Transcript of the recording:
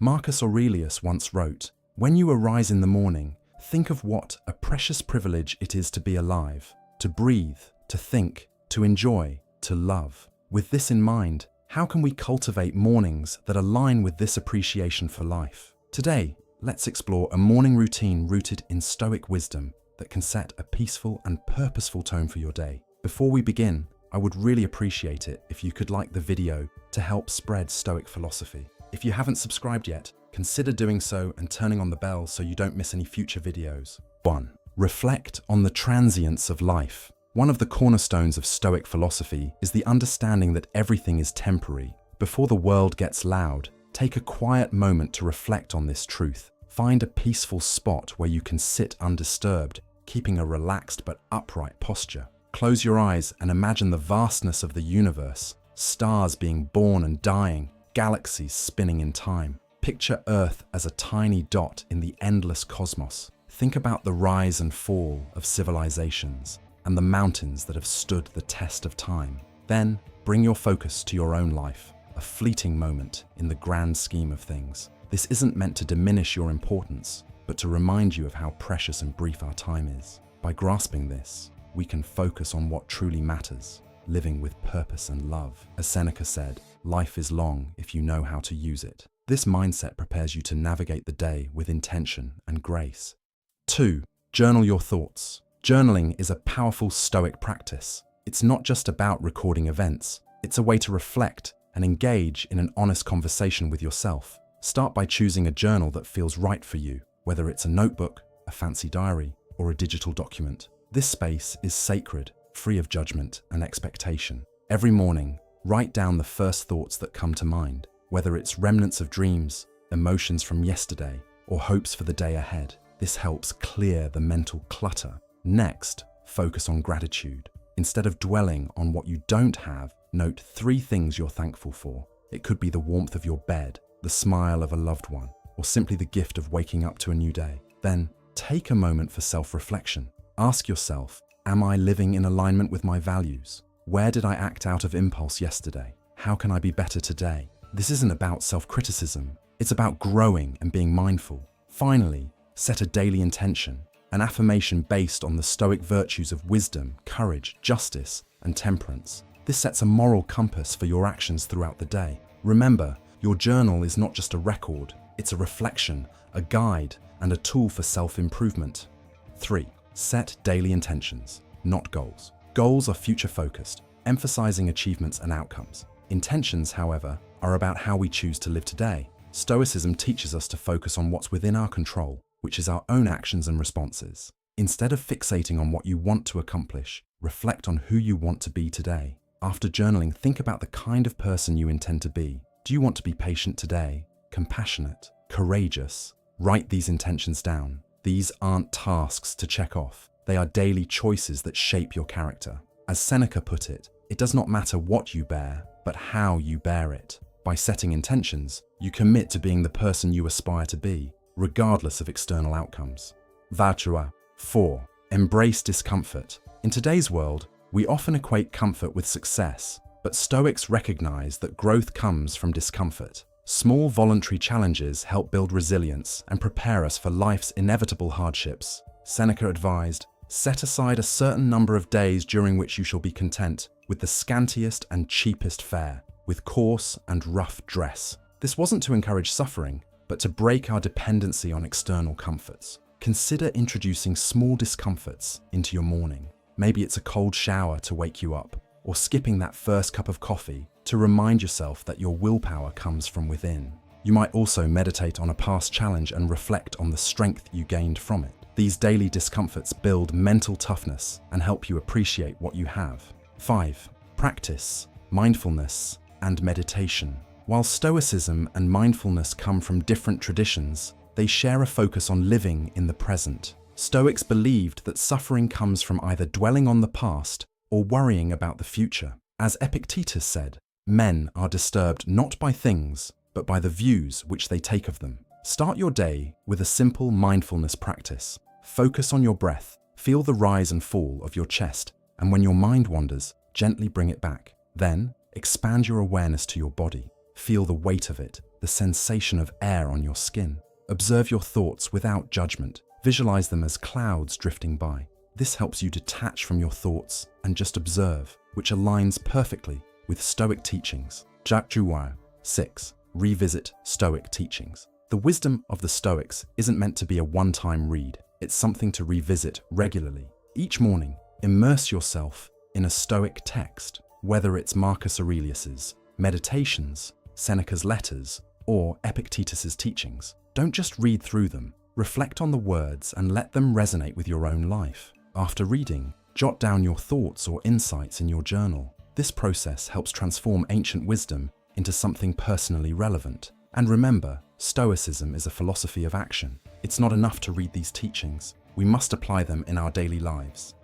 Marcus Aurelius once wrote, "When you arise in the morning, think of what a precious privilege it is to be alive, to breathe, to think, to enjoy, to love." With this in mind, how can we cultivate mornings that align with this appreciation for life? Today, let's explore a morning routine rooted in Stoic wisdom that can set a peaceful and purposeful tone for your day. Before we begin, I would really appreciate it if you could like the video to help spread Stoic philosophy. If you haven't subscribed yet, consider doing so and turning on the bell so you don't miss any future videos. 1. Reflect on the transience of life. One of the cornerstones of Stoic philosophy is the understanding that everything is temporary. Before the world gets loud, take a quiet moment to reflect on this truth. Find a peaceful spot where you can sit undisturbed, keeping a relaxed but upright posture. Close your eyes and imagine the vastness of the universe, stars being born and dying, galaxies spinning in time. Picture Earth as a tiny dot in the endless cosmos. Think about the rise and fall of civilizations and the mountains that have stood the test of time. Then, bring your focus to your own life, a fleeting moment in the grand scheme of things. This isn't meant to diminish your importance, but to remind you of how precious and brief our time is. By grasping this, we can focus on what truly matters, living with purpose and love. As Seneca said, life is long if you know how to use it. This mindset prepares you to navigate the day with intention and grace. 2. Journal your thoughts. Journaling is a powerful Stoic practice. It's not just about recording events. It's a way to reflect and engage in an honest conversation with yourself. Start by choosing a journal that feels right for you, whether it's a notebook, a fancy diary, or a digital document. This space is sacred, free of judgment and expectation. Every morning, write down the first thoughts that come to mind, whether it's remnants of dreams, emotions from yesterday, or hopes for the day ahead. This helps clear the mental clutter. Next, focus on gratitude. Instead of dwelling on what you don't have, note 3 things you're thankful for. It could be the warmth of your bed, the smile of a loved one, or simply the gift of waking up to a new day. Then, take a moment for self-reflection. Ask yourself, am I living in alignment with my values? Where did I act out of impulse yesterday? How can I be better today? This isn't about self-criticism. It's about growing and being mindful. Finally, set a daily intention, an affirmation based on the Stoic virtues of wisdom, courage, justice, and temperance. This sets a moral compass for your actions throughout the day. Remember, your journal is not just a record. It's a reflection, a guide, and a tool for self-improvement. 3. Set daily intentions, not goals. Goals are future-focused, emphasizing achievements and outcomes. Intentions, however, are about how we choose to live today. Stoicism teaches us to focus on what's within our control, which is our own actions and responses. Instead of fixating on what you want to accomplish, reflect on who you want to be today. After journaling, think about the kind of person you intend to be. Do you want to be patient today, compassionate, courageous? Write these intentions down. These aren't tasks to check off. They are daily choices that shape your character. As Seneca put it does not matter what you bear, but how you bear it. By setting intentions, you commit to being the person you aspire to be, regardless of external outcomes. Virtua. 4. Embrace discomfort. In today's world, we often equate comfort with success, but Stoics recognize that growth comes from discomfort. Small voluntary challenges help build resilience and prepare us for life's inevitable hardships. Seneca advised, set aside a certain number of days during which you shall be content with the scantiest and cheapest fare, with coarse and rough dress. This wasn't to encourage suffering, but to break our dependency on external comforts. Consider introducing small discomforts into your morning. Maybe it's a cold shower to wake you up, or skipping that first cup of coffee to remind yourself that your willpower comes from within. You might also meditate on a past challenge and reflect on the strength you gained from it. These daily discomforts build mental toughness and help you appreciate what you have. 5. Practice mindfulness and meditation. While Stoicism and mindfulness come from different traditions, they share a focus on living in the present. Stoics believed that suffering comes from either dwelling on the past or worrying about the future. As Epictetus said, men are disturbed not by things, but by the views which they take of them. Start your day with a simple mindfulness practice. Focus on your breath, feel the rise and fall of your chest, and when your mind wanders, gently bring it back. Then, expand your awareness to your body. Feel the weight of it, the sensation of air on your skin. Observe your thoughts without judgment. Visualize them as clouds drifting by. This helps you detach from your thoughts and just observe, which aligns perfectly with Stoic teachings. 6. Revisit Stoic teachings. The wisdom of the Stoics isn't meant to be a one-time read. It's something to revisit regularly. Each morning, immerse yourself in a Stoic text, whether it's Marcus Aurelius's Meditations, Seneca's Letters, or Epictetus's teachings. Don't just read through them. Reflect on the words and let them resonate with your own life. After reading, jot down your thoughts or insights in your journal. This process helps transform ancient wisdom into something personally relevant. And remember, Stoicism is a philosophy of action. It's not enough to read these teachings. We must apply them in our daily lives.